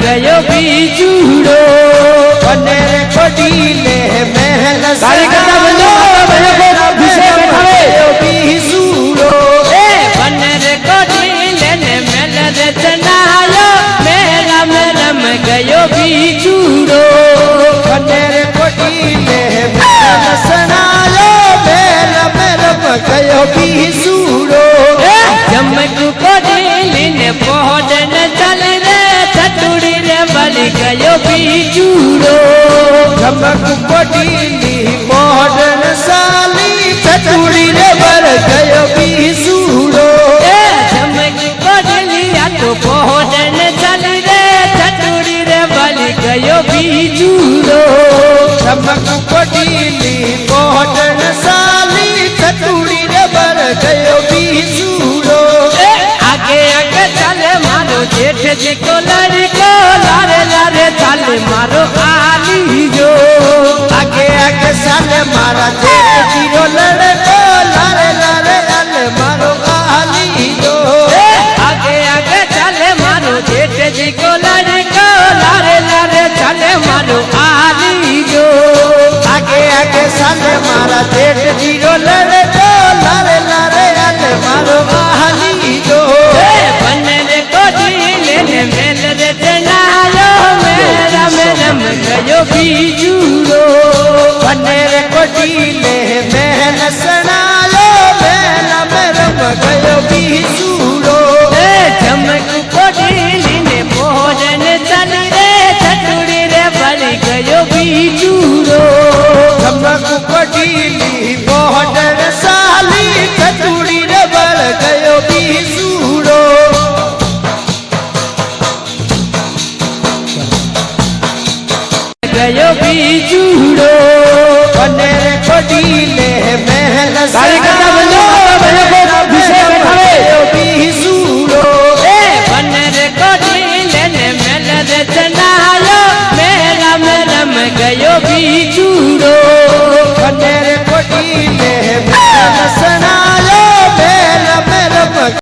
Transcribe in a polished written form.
गयो बीजूड़ो बने कोडीले महल ताली करता बंदो भैया को पीछे बैठावे बीजूड़ो ए बने कोडीले ने मेल रे चनायो मेरा मेरम गयो बीजूड़ो बने कोडीले महल सनायो मेरा मेरम गयो बीजूड़ो जमक कोडीले ने पहुंचन चल रे चतुड़ी रे बल गयो बीजूड़ो जमक कोडीली मोहन साली चतुड़ी रे बल गयो बीजूड़ो जमक कोडीली या तो पहुंचन चल रे चतुड़ी रे बल गयो बीजूड़ो जमक कोडीली मोहन साली चतुड़ी रे बल गयो बीजूड़ो आगे आगे चले मारो जेठ जी को लड़को लारे लारे चले मारो आली जो आगे आगे साले मारा जेठ जीरो लड़को लारे लारे लाले मारो आली जो आगे आगे चले मारो जेठ जी को लड़को लारे लारे चले मारो आली जो आगे आगे साले मारा जेठ जीरो लड़को लारे लारे लाले मारो आली जो बने रे कोडीले ने मेल रे चनायो मेरा मेरम गयो बीजूड़ो बने रे कोडीले महल सनायो मेला मेरम गयो बीजूड़ो चमक कोडीली ने भोजन चल रे चतुड़ी रे बल गयो बीजूड़ो चमक कोडीली मोहन साली चतुड़ी रे बल गयो बीजूड़ो गयो बीजूड़ो बने कोडीले महल ताली करता बंदो भैया को पीछे बैठावे बीजूड़ो बने कोडीले ने मेल रे चनायो मेरा मेरम गयो बीजूड़ो बने कोडीले महल सना